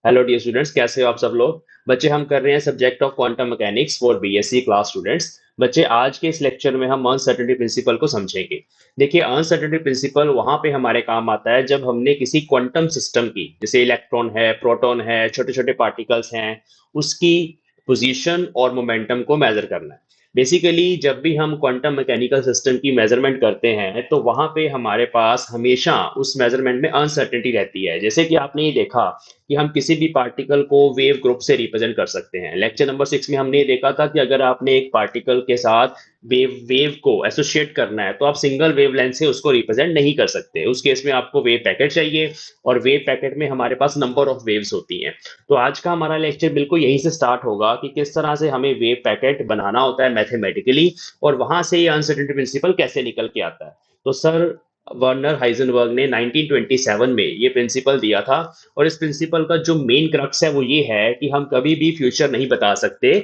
Hello dear students, कैसे हो आप सब लोग। बच्चे, हम कर रहे हैं subject of quantum mechanics for BSc class students. बच्चे, आज के इस लेक्चर में हम अनसर्टेनिटी प्रिंसिपल को समझेंगे। देखिए, अनसर्टेनिटी प्रिंसिपल वहां पे हमारे काम आता है जब हमने किसी क्वांटम सिस्टम की, जैसे इलेक्ट्रॉन है, प्रोटॉन है, छोटे छोटे पार्टिकल्स हैं, उसकी पोजीशन और मोमेंटम को मेजर करना है। बेसिकली जब भी हम क्वांटम मैकेनिकल सिस्टम की मेजरमेंट करते हैं तो वहां पे हमारे पास हमेशा उस मेजरमेंट में अनसर्टेनिटी रहती है। जैसे कि आपने ये देखा कि हम किसी भी पार्टिकल को वेव ग्रुप से रिप्रेजेंट कर सकते हैं। लेक्चर नंबर 6 में हमने ये देखा था कि अगर आपने एक पार्टिकल के साथ वेव वेव को एसोसिएट करना है तो आप सिंगल वेवलेंथ से उसको रिप्रेजेंट नहीं कर सकते। उस केस में आपको वेव पैकेट चाहिए, और वेव पैकेट में हमारे पास नंबर ऑफ वेव्स होती हैं। तो आज का हमारा लेक्चर बिल्कुल यहीं से स्टार्ट होगा कि किस तरह से हमें वेव पैकेट बनाना होता है मैथमेटिकली, और वहां से ये अनसर्टेनिटी प्रिंसिपल कैसे निकल के आता है। तो सर वर्नर हाइजेनबर्ग ने 1927 में ये प्रिंसिपल दिया था। और इस प्रिंसिपल का जो मेन क्रक्स है वो ये है कि हम कभी भी फ्यूचर नहीं बता सकते,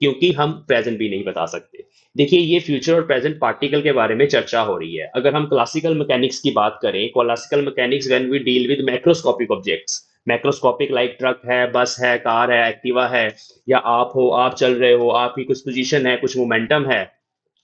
क्योंकि हम प्रेजेंट भी नहीं बता सकते। देखिए, ये फ्यूचर और प्रेजेंट पार्टिकल के बारे में चर्चा हो रही है। अगर हम क्लासिकल मैकेनिक्स की बात करें, classical mechanics when we deal with macroscopic objects, macroscopic like truck है, बस है, कार है, एक्टिवा है, या आप हो, आप चल रहे हो, आपकी कुछ पोजीशन है, कुछ मोमेंटम है,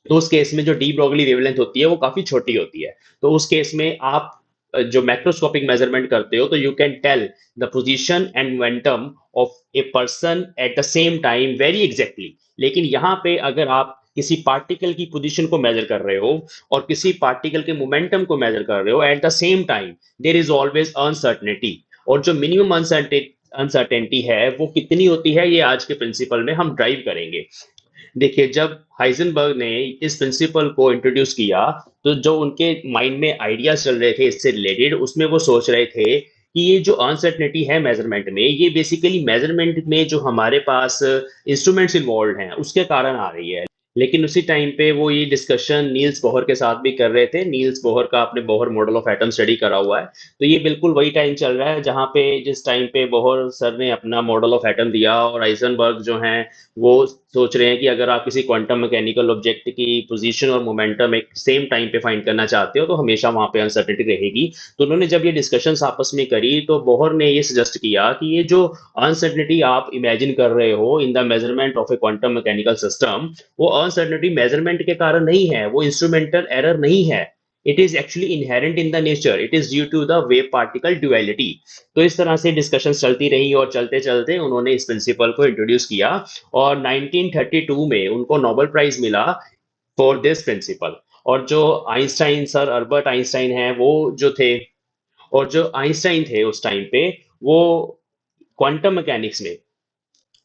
तो उस केस में जो डी ब्रॉगली वेवलेंथ होती है वो काफी छोटी होती है। तो उस केस में आप जो मैक्रोस्कोपिक मेजरमेंट करते हो तो you can tell the position and momentum of a person at the same time very exactly. लेकिन यहाँ पे अगर आप किसी पार्टिकल की पोजीशन को मेजर कर रहे हो और किसी पार्टिकल के मोमेंटम को मेजर कर रहे हो at the same time, there is always uncertainty. और जो मिनिमम अनसर्टेनिटी है वो कितनी होती है, ये आज के प्रिंसिपल में हम ड्राइव करेंगे। देखिए, जब हाइजेनबर्ग ने इस प्रिंसिपल को इंट्रोड्यूस किया तो जो उनके माइंड में आइडियाज चल रहे थे इससे रिलेटेड, उसमें वो सोच रहे थे कि ये जो अनसर्टेनिटी है मेजरमेंट में, ये बेसिकली मेजरमेंट में जो हमारे पास इंस्ट्रूमेंट्स इन्वॉल्व हैं उसके कारण आ रही है। लेकिन उसी टाइम पे वो ये डिस्कशन नील्स बोहर के साथ भी कर रहे थे। नील्स बोहर का आपने Bohr model of atom study करा हुआ है, तो ये बिल्कुल वही टाइम चल रहा है जहाँ पे जिस टाइम पे बोहर सर ने अपना मॉडल ऑफ एटम दिया और हाइजेनबर्ग जो हैं वो सोच रहे हैं कि अगर आप किसी क्वांटम मैकेनिकल ऑब्जेक्ट की पोजीशन और मोमेंटम एक सेम टाइम पे फाइंड करना चाहते हो तो हमेशा वहां पे अनसर्टेनिटी रहेगी। तो उन्होंने जब ये डिस्कशंस आपस में करी तो बोहर ने ये सजेस्ट किया कि ये जो अनसर्टेनिटी आप इमेजिन कर रहे हो in the measurement of a quantum mechanical system, वो अनसर्टेनिटी मेजरमेंट के कारण नहीं है, वो इंस्ट्रूमेंटल एरर नहीं है। It is actually inherent in the nature, it is due to the wave particle duality. तो इस तरह से डिस्कशन चलती रही और चलते चलते उन्होंने इस प्रिंसिपल को इंट्रोड्यूस किया। और 1932 में उनको नोबेल प्राइज मिला फॉर दिस प्रिंसिपल। और जो आइंस्टाइन, सर अल्बर्ट आइंस्टाइन हैं वो जो थे, और जो आइंस्टाइन थे उस टाइम पे, वो क्वांटम मैकेनिक्स में,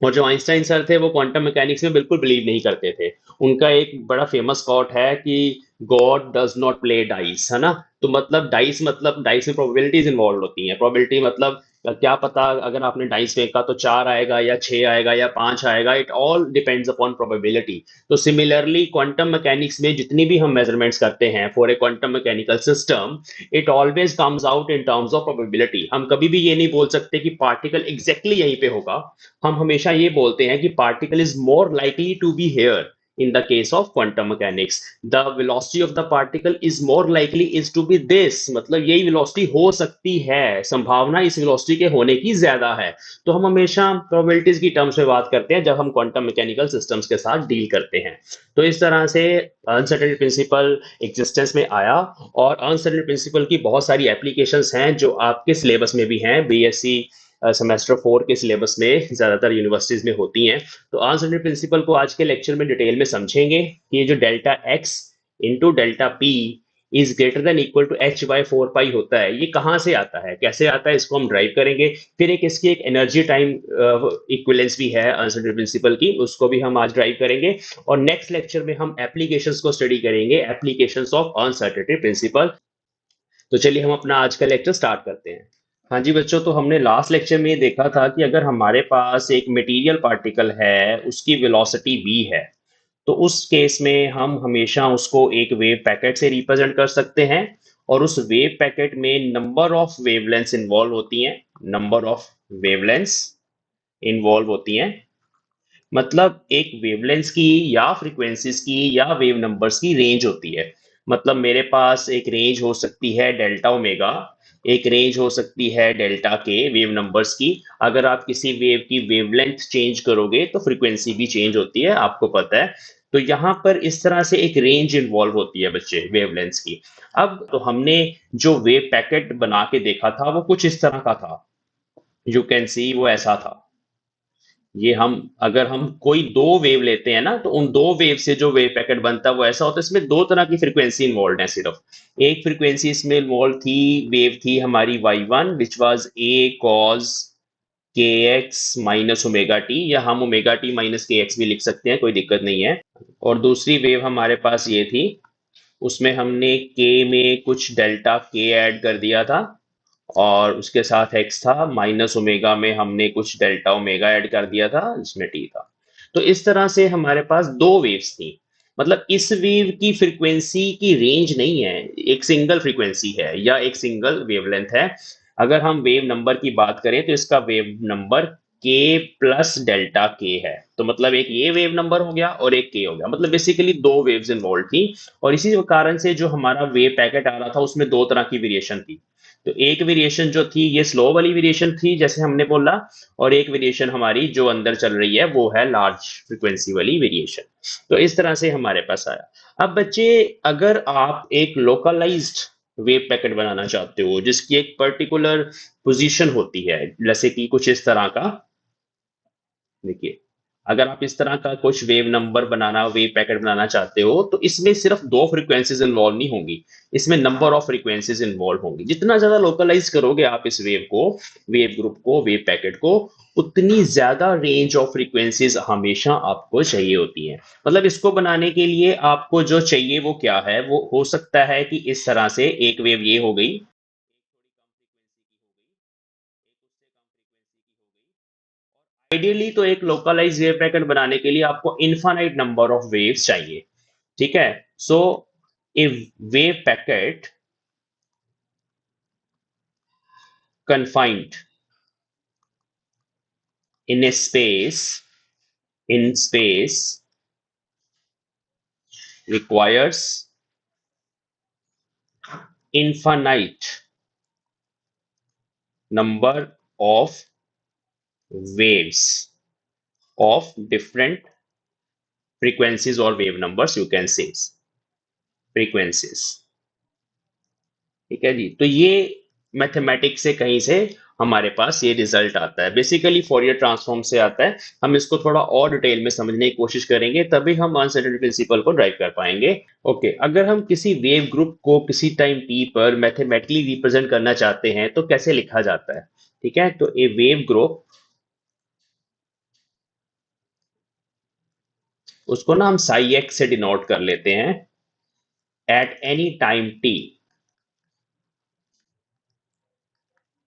और जो आइंस्टाइन सर थे वो क्वांटम मैकेनिक्स में बिल्कुल बिलीव नहीं करते थे। उनका एक बड़ा फेमस कोट है कि God does not play dice, है ना। तो मतलब डाइस, मतलब डाइस में प्रोबेबिलिटीज इन्वॉल्व होती हैं। प्रोबेबिलिटी मतलब क्या पता अगर आपने डाइस फेंका तो 4 आएगा या 6 आएगा या 5 आएगा, it all depends upon probability. तो सिमिलरली क्वांटम मैकेनिक्स में जितनी भी हम मेजरमेंट्स करते हैं for a quantum mechanical system, it always comes out in terms of probability. हम कभी भी ये नहीं बोल सकते कि पार्टिकल एग्जैक्टली यहीं पे होगा। हम हमेशा ये बोलते हैं कि particle is more likely to be here in the case of quantum mechanics. The velocity of the particle is more likely is to be this, मतलब यही वेलोसिटी हो सकती है, संभावना इस वेलोसिटी के होने की ज्यादा है। तो हम हमेशा प्रोबेबिलिटीज की टर्म्स में बात करते हैं जब हम क्वांटम मैकेनिकल सिस्टम्स के साथ डील करते हैं। तो इस तरह से अनसर्टेनिटी प्रिंसिपल एग्जिस्टेंस में आया। और अनसर्टेनिटी प्रिंसिपल की बहुत सारी एप्लीकेशंस हैं जो आपके सिलेबस में भी हैं, बीएससी सेमेस्टर 4 के सिलेबस में ज्यादातर यूनिवर्सिटीज में होती हैं। तो अनसर्टेनिटी प्रिंसिपल को आज के लेक्चर में डिटेल में समझेंगे कि ये जो delta x into delta p is greater than equal to h by 4 pi होता है, ये कहाँ से आता है, कैसे आता है, इसको हम ड्राइव करेंगे। फिर एक इसकी एक एनर्जी टाइम इक्विवेलेंस भी है अनसर्टेनिटी प्रिंसिपल की, उसको भी हम आज ड्राइव करेंगे। और नेक्स्ट लेक्चर में हम एप्लीकेशंस को स्टडी करेंगे, एप्लीकेशंस ऑफ अनसर्टेनिटी प्रिंसिपल। तो चलिए हम अपना आज का लेक्चर स्टार्ट करते हैं। हाँ जी बच्चों, तो हमने लास्ट लेक्चर में ये देखा था कि अगर हमारे पास एक मटेरियल पार्टिकल है, उसकी वेलोसिटी v है, तो उस केस में हम हमेशा उसको एक वेव पैकेट से रिप्रेजेंट कर सकते हैं। और उस वेव पैकेट में नंबर ऑफ वेवलेंथ्स इन्वॉल्व होती हैं, नंबर ऑफ वेवलेंथ्स इन्वॉल्व होती हैं। मतलब एक वेवलेंथ्स की या फ्रीक्वेंसीज की या वेव नंबर्स की रेंज होती है। मतलब मेरे पास एक रेंज हो सकती है डेल्टा ओमेगा, एक रेंज हो सकती है डेल्टा के वेव नंबर्स की। अगर आप किसी वेव की वेवलेंथ चेंज करोगे तो फ्रीक्वेंसी भी चेंज होती है, आपको पता है। तो यहाँ पर इस तरह से एक रेंज इन्वॉल्व होती है बच्चे वेवलेंथ्स की। अब तो हमने जो वेव पैकेट बना के देखा था वो कुछ इस तरह का था। यू कैन सी वो ऐसा था। ये हम अगर हम कोई दो वेव लेते हैं ना, तो उन दो वेव से जो वेव पैकेट बनता है वो ऐसा होता है। इसमें दो तरह की फ्रीक्वेंसी इन्वॉल्व है सिर्फ। एक फ्रीक्वेंसी इसमें इन्वॉल्व थी, वेव थी हमारी y1 which was a cos kx minus omega T, या हम ओमेगा टी माइनस के एक्स भी लिख सकते हैं, कोई दिक्कत नहीं है। और दूसरी वेव हमारे पास ये थी, उसमें हमने k में कुछ डेल्टा k ऐड कर दिया था, और उसके साथ x था, माइनस ओमेगा में हमने कुछ डेल्टा ओमेगा ऐड कर दिया था जिसमें t था। तो इस तरह से हमारे पास दो वेव्स थी। मतलब इस वेव की फ्रीक्वेंसी की रेंज नहीं है, एक सिंगल फ्रीक्वेंसी है या एक सिंगल वेवलेंथ है। अगर हम वेव नंबर की बात करें तो इसका wave number k plus delta k है। तो मतलब एक ये वेव नंबर हो गया और एक k हो गया, मतलब बेसिकली दो वेव्स इन्वॉल्व थी। और इसी कारण से जो हमारा वेव पैकेट आ रहा था उसमें दो तरह की वेरिएशन थी। तो एक वेरिएशन जो थी ये स्लो वाली वेरिएशन थी जैसे हमने बोला, और एक वेरिएशन हमारी जो अंदर चल रही है वो है लार्ज फ्रीक्वेंसी वाली वेरिएशन। तो इस तरह से हमारे पास आया। अब बच्चे, अगर आप एक लोकलाइज्ड वेव पैकेट बनाना चाहते हो जिसकी एक पर्टिकुलर पोजीशन होती है, जैसे कि कुछ इस तरह का, देखिए, अगर आप इस तरह का कुछ वेव नंबर बनाना, वेव पैकेट बनाना चाहते हो, तो इसमें सिर्फ दो फ्रीक्वेंसीज इन्वॉल्व नहीं होंगी, इसमें नंबर ऑफ फ्रीक्वेंसीज इन्वॉल्व होंगी। जितना ज्यादा लोकलाइज करोगे आप इस वेव को, वेव ग्रुप को, वेव पैकेट को, उतनी ज्यादा रेंज ऑफ फ्रीक्वेंसीज हमेशा आपको चाहिए होती है। मतलब इसको बनाने के लिए आपको जो चाहिए वो क्या है, वो हो सकता है कि इस तरह से एक वेव ये हो गई, आइडियली तो एक लोकलाइज वेव पैकेट बनाने के लिए आपको इनफाइनाइट नंबर ऑफ वेव्स चाहिए। ठीक है। So a wave packet confined in a space, in space requires infinite number of waves of different frequencies, or wave numbers you can say, frequencies। ठीक है जी। तो ये मैथमेटिक्स से कहीं से हमारे पास ये रिजल्ट आता है, बेसिकली फोरियर ट्रांसफॉर्म से आता है। हम इसको थोड़ा और डिटेल में समझने की कोशिश करेंगे, तभी हम अनसर्टेनिटी प्रिंसिपल को ड्राइव कर पाएंगे। ओके, अगर हम किसी वेव ग्रुप को किसी टाइम टी पर मैथमेटिकली रिप्रेजेंट करना चाहते हैं तो कैसे लिखा जाता है? ठीक है, तो ए वेव ग्रुप, उसको ना हम साई एक्स से डिनोट कर लेते हैं, at any time t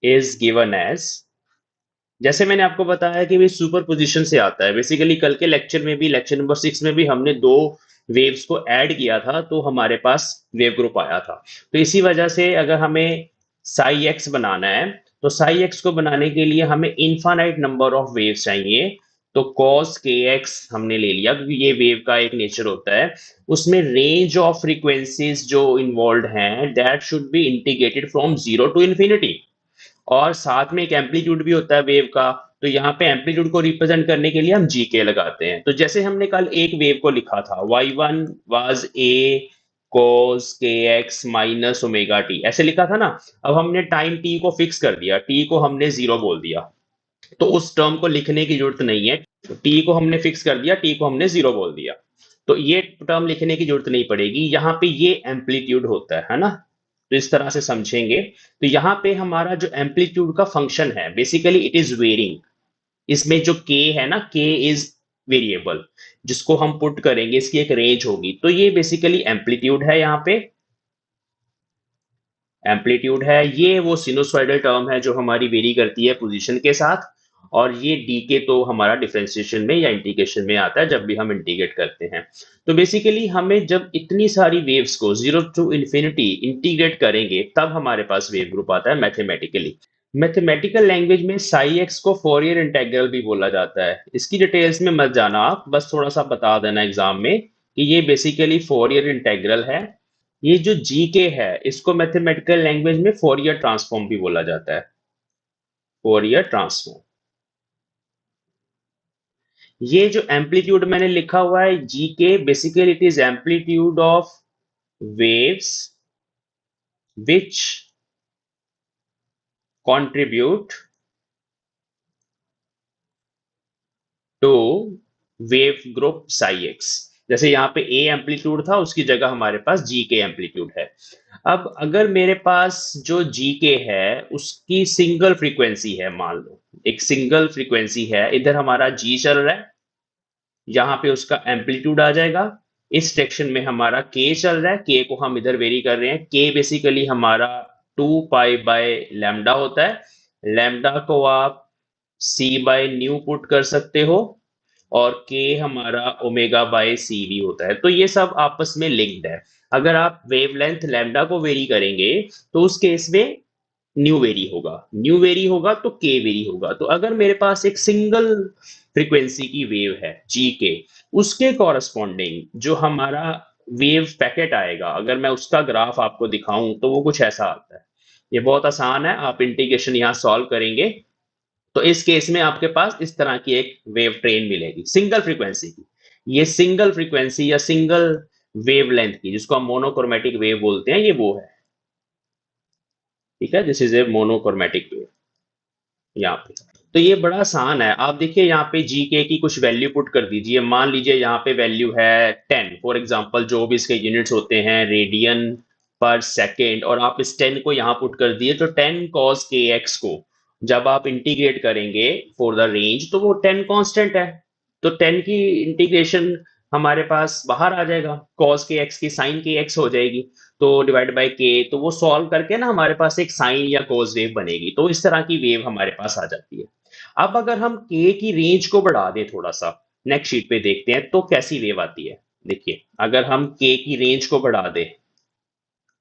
is given as, जैसे मैंने आपको बताया कि ये सुपर पोजिशन से आता है। बेसिकली कल के लेक्चर में भी, लेक्चर नंबर 6 में भी हमने दो वेव्स को ऐड किया था तो हमारे पास वेव ग्रुप आया था। तो इसी वजह से अगर हमें साई एक्स बनाना है, तो साई एक्स को बनाने के लिए हमें इनफाइनाइट नंबर ऑफ वेव्स चाहिए। तो cos के एक्स हमने ले लिया क्योंकि ये वेव का एक नेचर होता है। उसमें रेंज ऑफ फ्रीक्वेंसीज जो इन्वॉल्व हैं that should be integrated from zero to infinity, और साथ में एक एम्पलीट्यूड भी होता है वेव का। तो यहाँ पे एम्पलीट्यूड को रिप्रेजेंट करने के लिए हम जी के लगाते हैं। तो जैसे हमने कल एक वेव को लिखा था, y1 वाज a cos के एक्स माइनस ओमेगा टी, ऐसे लिखा था ना। अब हमने टाइम t को फिक्स कर दिया, t को हमने जीरो बोल दिया, तो उस टर्म को लिखने की जरूरत नहीं है। t को हमने फिक्स कर दिया, t को हमने जीरो बोल दिया, तो ये टर्म लिखने की जरूरत नहीं पड़ेगी। यहाँ पे ये एम्पलीट्यूड होता है ना। तो इस तरह से समझेंगे। तो यहाँ पे हमारा जो एम्पलीट्यूड का फंक्शन है, बेसिकली इट इज वेरिंग। इसमें जो k है ना, k इज वेरिएबल, जिसको हम पुट करेंगे इसकी एक रेंज होगी। तो ये बेसिकली एम्पलीट्यूड है, यहाँ पे एम्पलीट्यूड है। ये वो सिनुसॉइडल टर्म है जो हमारी वेरी करती है पोजीशन के साथ। और ये डी के तो हमारा डिफरेंशिएशन में या इंटीग्रेशन में आता है जब भी हम इंटीग्रेट करते हैं। तो बेसिकली हमें जब इतनी सारी वेव्स को जीरो टू इन्फिनिटी इंटीग्रेट करेंगे तब हमारे पास वेव ग्रुप आता है मैथमेटिकली। मैथमेटिकल लैंग्वेज में साई एक्स को फोरियर इंटीग्रल भी बोला जाता है। इसकी डिटेल्स में मत जाना आप, बस थोड़ा सा बता देना एग्जाम में कि ये बेसिकली फोरियर इंटीग्रल है। ये जो जी के है इसको मैथमेटिकल लैंग्वेज में फोरियर ट्रांसफॉर्म भी बोला जाता है। Fourier transform. ये जो एम्पलीट्यूड मैंने लिखा हुआ है जी के, basically it is amplitude of waves which contribute to wave group psi x। जैसे यहाँ पे a एम्पलीट्यूड था, उसकी जगह हमारे पास जी के एम्पलीट्यूड है। अब अगर मेरे पास जो जी के है उसकी सिंगल फ्रीक्वेंसी है, मान लो एक सिंगल फ्रीक्वेंसी है, इधर हमारा जी चल रहा है, यहाँ पे उसका एम्पलीट्यूड आ जाएगा। इस सेक्शन में हमारा के चल रहा है, के को हम इधर वेरी कर रहे हैं। के बेसिकली हमारा 2 पाई बाय लैम्डा होता है। लैम्डा को आप सी बाय न्यू पुट कर सकते हो, और के हमारा ओमेगा बाय सी भी होता है। तो ये सब आपस में लिंक्ड है। अगर आप वेवलेंथ लैम्डा को वेरी करेंगे तो उस केस में न्यू वेरी होगा तो के वेरी होगा। तो अगर मेरे पास एक सिंगल फ्रीक्वेंसी की वेव है जी के, उसके कॉरस्पॉन्डिंग जो हमारा वेव पैकेट आएगा, अगर मैं उसका ग्राफ आपको दिखाऊं तो वो कुछ ऐसा आता है। ये बहुत आसान है, आप इंटीग्रेशन यहाँ सॉल्व करेंगे तो इस केस में आपके पास इस तरह की एक वेव ट्रेन मिलेगी सिंगल फ्रीक्वेंसी की। ये सिंगल फ्रीक्वेंसी या सिंगल वेवलेंथ की, जिसको हम मोनोक्रोमेटिक वेव बोलते हैं, ये वो है। ठीक है, this is a monochromatic wave यहाँ पे। तो ये बड़ा आसान है। आप देखिए यहाँ पे जी के की कुछ वैल्यू पुट कर दीजिए। मान लीजिए यहाँ पे वैल्यू है 10 फॉर एग्जांपल, जो भी इसके यूनिट्स होते हैं रेडियन पर सेकेंड, और आप इस 10 को यहाँ पुट कर दिए तो 10 cos के एक्स को जब आप इंटीग्रेट करेंगे फॉर द रेंज तो वो 10 कांस्टेंट है। तो 10 की इंटीग्रेशन हमारे पास बाहर आ जाएगा, cos के एक्स की साइन के एक्स हो जाएगी, तो डिवाइड बाय के, तो वो सॉल्व करके ना हमारे पास एक साइन या cos वेव बनेगी। तो इस तरह की वेव हमारे पास आ जाती है। अब अगर हम के की रेंज को बढ़ा दें थोड़ा सा, नेक्स्ट शीट पे देखते हैं तो कैसी वेव आती है। देखिए अगर हम के की रेंज को बढ़ा दें,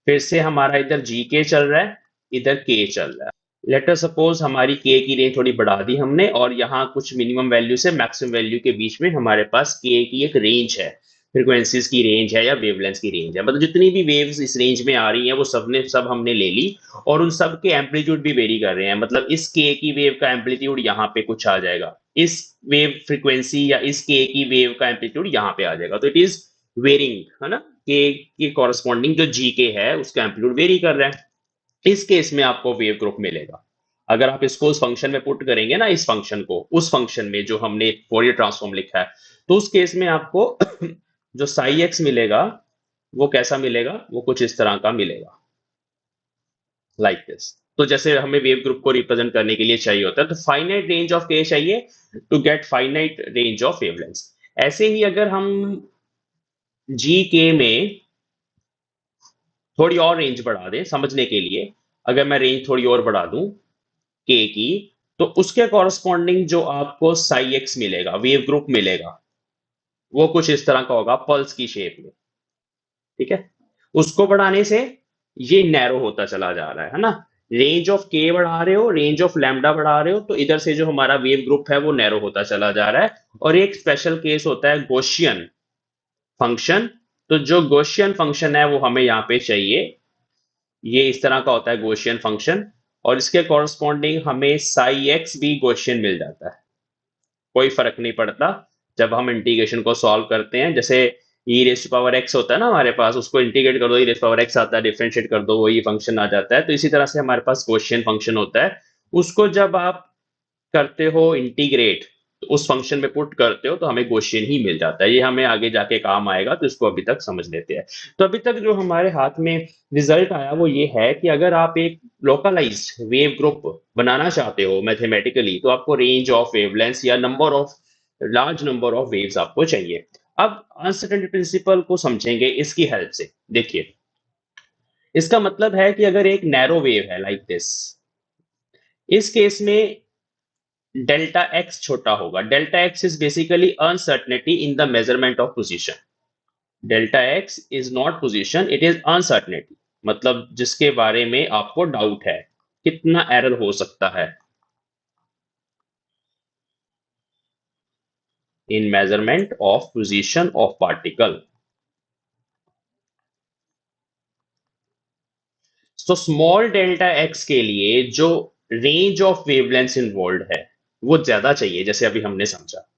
फिर से हमारा इधर जी के चल रहा है, इधर के चल रहा है। लेटर सपोज हमारी के की रेंज थोड़ी बढ़ा दी हमने, और यहाँ कुछ मिनिमम वैल्यू से मैक्सिमम वैल्यू के बीच में हमारे पास के की एक रेंज है, फ्रीक्वेंसीज की रेंज है या वेवलेंथ की रेंज है। मतलब जितनी भी वेव्स इस रेंज में आ रही हैं वो सब हमने ले ली, और उन सब के एम्पलीट्यूड भी वेरी कर रहे हैं। मतलब इस के की वेव का एम्पलीट्यूड यहाँ पे कुछ आ जाएगा, इस वेव फ्रीक्वेंसी या इस के की वेव का एम्पलीट्यूड यहाँ पे आ जाएगा। तो इट इज वेरिंग, है ना, के कॉरस्पॉन्डिंग जो जी के है उसका एम्पलीट्यूड वेरी कर रहा है। इस केस में आपको वेव ग्रुप मिलेगा। अगर आप इसको उस फंक्शन में पुट करेंगे ना, इस फंक्शन को उस फंक्शन में जो हमने फोरियर ट्रांसफॉर्म लिखा है, तो उस केस में आपको जो साई एक्स मिलेगा वो कैसा मिलेगा, वो कुछ इस तरह का मिलेगा, लाइक दिस। तो जैसे हमें वेव ग्रुप को रिप्रेजेंट करने के लिए चाहिए होता है तो फाइनाइट रेंज ऑफ के चाहिए to get finite range of wavelength. ऐसे ही अगर हम जी के में थोड़ी और रेंज बढ़ा दें समझने के लिए, अगर मैं रेंज थोड़ी और बढ़ा दूं के की, तो उसके कॉरस्पॉन्डिंग जो आपको साई एक्स मिलेगा, वेव ग्रुप मिलेगा, वो कुछ इस तरह का होगा पल्स की शेप में। ठीक है, उसको बढ़ाने से ये नैरो होता चला जा रहा है ना। रेंज ऑफ के बढ़ा रहे हो, रेंज ऑफ लैम्डा बढ़ा रहे हो, तो इधर से जो हमारा वेव ग्रुप है वो नैरो होता चला जा रहा है। और एक स्पेशल केस होता है गॉसियन फंक्शन। तो जो गॉसियन फंक्शन है वो हमें यहाँ पे चाहिए, ये इस तरह का होता है गॉसियन फंक्शन, और इसके कॉरस्पॉन्डिंग हमें साई एक्स भी गॉसियन मिल जाता है। कोई फर्क नहीं पड़ता जब हम इंटीग्रेशन को सॉल्व करते हैं। जैसे ई रेस पावर एक्स होता है ना हमारे पास, उसको इंटीग्रेट कर दो, ई रेस पावर एक्स आता है, डिफरेंशिएट कर दो, वही फंक्शन आ जाता है। तो इसी तरह से हमारे पास क्वेश्चन फंक्शन होता है, उसको जब आप करते हो इंटीग्रेट, तो उस फंक्शन में पुट करते हो तो हमें क्वेश्चन ही मिल जाता है। ये हमें आगे जाके काम आएगा, तो इसको अभी तक समझ लेते हैं। तो अभी तक जो हमारे हाथ में रिजल्ट आया वो ये है कि अगर आप एक लोकलाइज्ड वेव ग्रुप बनाना चाहते हो मैथमेटिकली, तो आपको रेंज ऑफ वेवलेंथ या number of large number of waves आपको चाहिए। अब अनसर्टेनिटी प्रिंसिपल को समझेंगे इसकी हेल्प से। देखिए इसका मतलब है कि अगर एक नैरो वेव है लाइक दिस, इस केस में डेल्टा एक्स छोटा होगा। Delta x is basically uncertainty in the measurement of position. Delta x is not position, it is uncertainty, मतलब जिसके बारे में आपको डाउट है, कितना एरर हो सकता है इन measurement of position of particle. तो स्मॉल डेल्टा एक्स के लिए जो रेंज ऑफ वेवलेंथ इन्वॉल्व है वो ज्यादा चाहिए, जैसे अभी हमने समझा।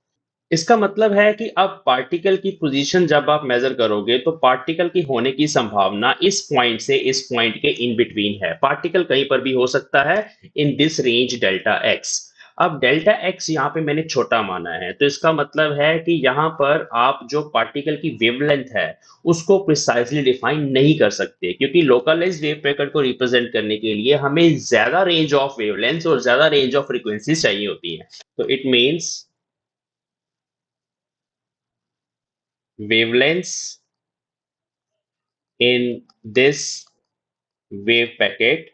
इसका मतलब है कि अब पार्टिकल की पोजीशन जब आप मेजर करोगे तो पार्टिकल की होने की संभावना इस पॉइंट से इस पॉइंट के इन बिटवीन है। पार्टिकल कहीं पर भी हो सकता है in this range delta x. अब डेल्टा एक्स यहाँ पे मैंने छोटा माना है, तो इसका मतलब है कि यहाँ पर आप जो पार्टिकल की वेवलेंथ है उसको प्रिसाइजली डिफाइन नहीं कर सकते, क्योंकि लोकलाइज्ड वेव पैकेट को रिप्रेजेंट करने के लिए हमें ज्यादा रेंज ऑफ वेवलेंथ और ज्यादा रेंज ऑफ फ्रीक्वेंसी चाहिए होती है। तो it means wavelengths in this wave packet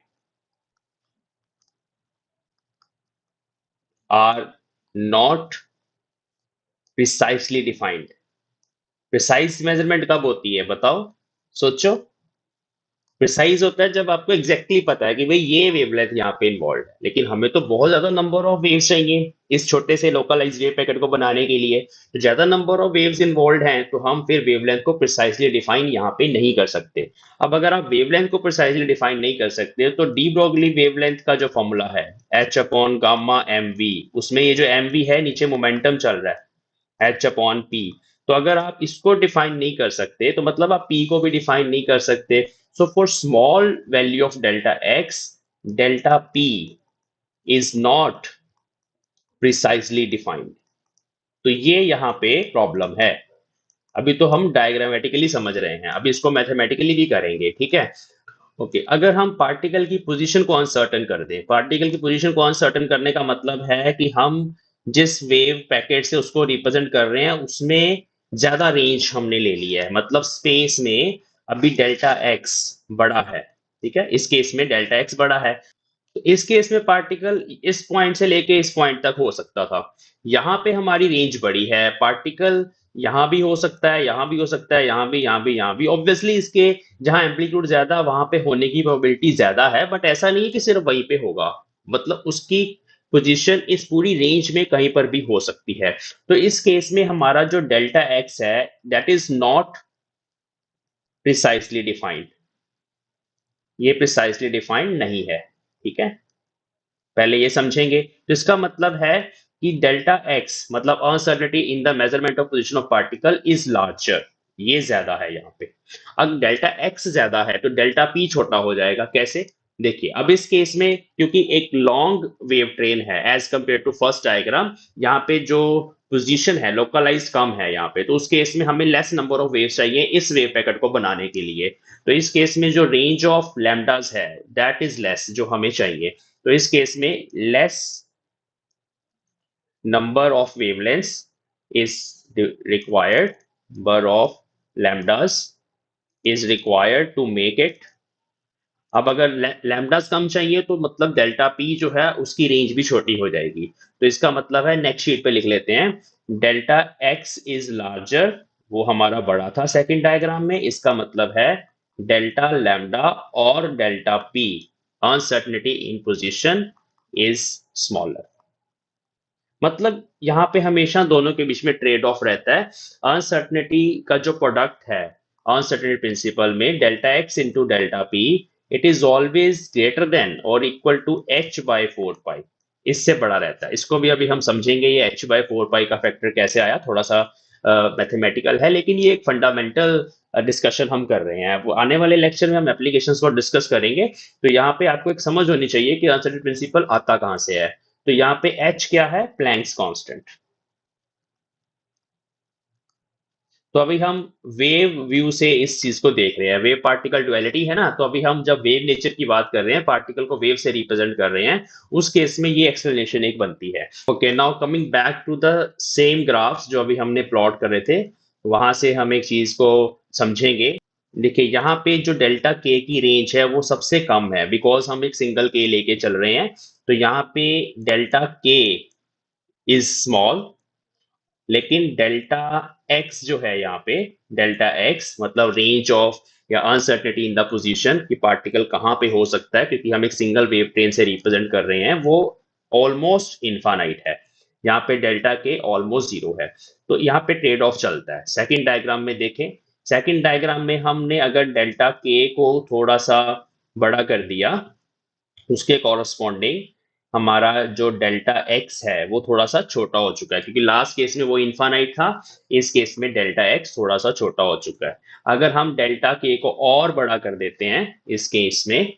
are not precisely defined। Precise measurement कब होती है बताओ, सोचो। प्रिसाइज होता है जब आपको एग्जैक्टली पता है कि भाई ये वेवलेंथ यहाँ पे इन्वॉल्व है, लेकिन हमें तो बहुत ज्यादा नंबर ऑफ वेव्स चाहिए इस छोटे से लोकलाइज्ड वेव पैकेट को बनाने के लिए। तो ज्यादा नंबर ऑफ वेव्स इन्वॉल्व हैं तो हम फिर वेवलेंथ को प्रिसाइजली डिफाइन यहाँ पे नहीं कर सकते। अब अगर आप वेवलेंथ को प्रिसाइजली डिफाइन नहीं कर सकते तो डी ब्रोगली वेवलेंथ का जो फॉर्मूला है h upon gamma m v, उसमें ये जो एम वी है नीचे मोमेंटम चल रहा है एच अपॉन पी। तो अगर आप इसको डिफाइन नहीं कर सकते तो मतलब आप पी को भी डिफाइन नहीं कर सकते। So for small value of delta x, delta p is not precisely defined. तो ये यहाँ पे प्रॉब्लम है। अभी तो हम डायग्रामेटिकली समझ रहे हैं, अभी इसको मैथमेटिकली भी करेंगे, ठीक है। ओके, अगर हम पार्टिकल की पोजीशन को अनसर्टेन कर दें, पार्टिकल की पोजीशन को अनसर्टेन करने का मतलब है कि हम जिस वेव पैकेट से उसको रिप्रेजेंट कर रहे हैं उसमें ज्यादा रेंज हमने ले लिया है, मतलब स्पेस में अभी डेल्टा एक्स बड़ा है, ठीक है, इस केस में डेल्टा एक्स बड़ा है। तो इस केस में पार्टिकल इस पॉइंट से लेके इस पॉइंट तक हो सकता था। यहाँ पे हमारी रेंज बड़ी है, पार्टिकल यहाँ भी हो सकता है, यहाँ भी हो सकता है, यहाँ भी, यहाँ भी, यहाँ भी। ऑब्वियसली इसके जहाँ एम्पलीट्यूड ज्यादा वहां पे होने की प्रोबेबिलिटी ज्यादा है, बट ऐसा नहीं है कि सिर्फ वहीं पे होगा। मतलब उसकी पोजीशन इस पूरी रेंज में कहीं पर भी हो सकती है। तो इस केस में हमारा जो डेल्टा एक्स है that is not precisely defined, ये प्रिसाइसली डिफाइंड नहीं है, ठीक है। पहले ये समझेंगे। तो इसका मतलब है कि डेल्टा एक्स मतलब uncertainty in the measurement of position of particle is larger, ये ज्यादा है यहाँ पे। अब डेल्टा एक्स ज्यादा है तो डेल्टा पी छोटा हो जाएगा, कैसे? देखिए, अब इस केस में क्योंकि एक लॉन्ग वेव ट्रेन है as compare to first diagram, यहाँ पे जो पोजीशन है लोकलाइज कम है यहाँ पे, तो उस केस में हमें लेस नंबर ऑफ वेव्स चाहिए इस वेव पैकेट को बनाने के लिए। तो इस केस में जो रेंज ऑफ लैम्डास है दैट इज लेस जो हमें चाहिए। तो इस केस में less number of wavelengths is required, number of lambdas is required to make it। अब अगर लैम्डास कम चाहिए तो मतलब डेल्टा पी जो है उसकी रेंज भी छोटी हो जाएगी। तो इसका मतलब है, नेक्स्ट शीट पे लिख लेते हैं, डेल्टा एक्स इज लार्जर, वो हमारा बड़ा था सेकंड डायग्राम में, इसका मतलब है डेल्टा लैम्डा और delta P uncertainty in position is smaller. मतलब यहाँ पे हमेशा दोनों के बीच में ट्रेड ऑफ रहता है। अनसर्टेनिटी का जो प्रोडक्ट है अनसर्टेनिटी प्रिंसिपल में delta x into delta p, it is always greater than और equal to h by four pi, इससे बड़ा रहता है। इसको भी अभी हम समझेंगे ये एच बाई फोर पाई का फैक्टर कैसे आया, थोड़ा सा मैथमेटिकल है, लेकिन ये एक फंडामेंटल डिस्कशन हम कर रहे हैं। वो आने वाले लेक्चर में हम एप्लीकेशंस को डिस्कस करेंगे। तो यहाँ पे आपको एक समझ होनी चाहिए कि अनसर्टेनिटी प्रिंसिपल आता कहाँ से है। तो यहाँ पे एच क्या है? Planck's constant. तो अभी हम वेव व्यू से इस चीज को देख रहे हैं, वेव पार्टिकल डुअलिटी है ना। तो अभी हम जब वेव नेचर की बात कर रहे हैं, पार्टिकल को वेव से रिप्रेजेंट कर रहे हैं, उस केस में ये एक्सप्लेनेशन एक बनती है। Okay, now coming back to the same graphs जो अभी हमने प्लॉट कर रहे थे, वहां से हम एक चीज को समझेंगे। देखिए, यहाँ पे जो डेल्टा के की रेंज है वो सबसे कम है, बिकॉज हम एक सिंगल के लेके चल रहे हैं। तो यहाँ पे डेल्टा के इज स्मॉल, लेकिन डेल्टा एक्स जो है यहाँ पे, डेल्टा एक्स मतलब रेंज ऑफ या अनसर्टेनिटी इन द पोजीशन कि पार्टिकल कहाँ पे हो सकता है, क्योंकि हम एक सिंगल वेव प्लेन से रिप्रेजेंट कर रहे हैं, वो ऑलमोस्ट इनफाइनाइट है। यहाँ पे डेल्टा के ऑलमोस्ट जीरो है। तो यहाँ पे ट्रेड ऑफ चलता है। सेकंड डायग्राम में देखें, सेकंड डायग्राम में हमने अगर डेल्टा के को थोड़ा सा बड़ा कर दिया, उसके कॉरस्पॉन्डिंग हमारा जो डेल्टा एक्स है वो थोड़ा सा छोटा हो चुका है, क्योंकि लास्ट केस में वो इन्फानाइट था। इस केस में डेल्टा एक्स थोड़ा सा छोटा हो चुका है। अगर हम डेल्टा के को और बड़ा कर देते हैं, इस केस में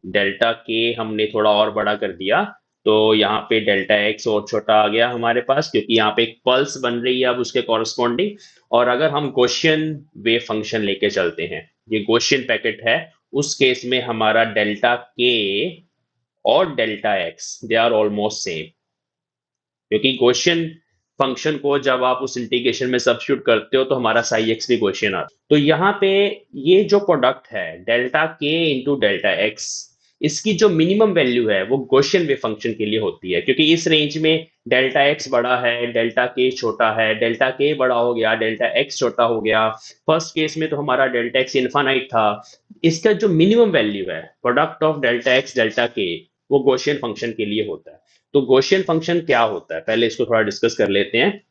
डेल्टा के हमने थोड़ा और बड़ा कर दिया, तो यहाँ पे डेल्टा एक्स और छोटा आ गया हमारे पास, क्योंकि यहाँ पे एक पल्स बन रही है अब उसके कॉरस्पॉन्डिंग। और अगर हम गॉसियन वेव फंक्शन लेके चलते हैं, ये गॉसियन पैकेट है, उस केस में हमारा डेल्टा के और delta x they are almost same, क्योंकि गॉसियन फंक्शन को जब आप उस इंटीग्रेशन में सब्स्टिट्यूट करते हो तो हमारा साई एक्स भी गॉसियन आता है। तो यहाँ पे ये जो प्रोडक्ट है डेल्टा के इंटू डेल्टा एक्स, इसकी जो मिनिमम वैल्यू है वो गॉसियन वेव फंक्शन के लिए होती है, क्योंकि इस रेंज में डेल्टा एक्स बड़ा है, डेल्टा के छोटा है, डेल्टा के बड़ा हो गया, डेल्टा एक्स छोटा हो गया। फर्स्ट केस में तो हमारा डेल्टा एक्स इन्फानाइट था। इसका जो मिनिमम वैल्यू है product of delta x delta के, वो गॉसियन फंक्शन के लिए होता है। तो गॉसियन फंक्शन क्या होता है, पहले इसको थोड़ा डिस्कस कर लेते हैं।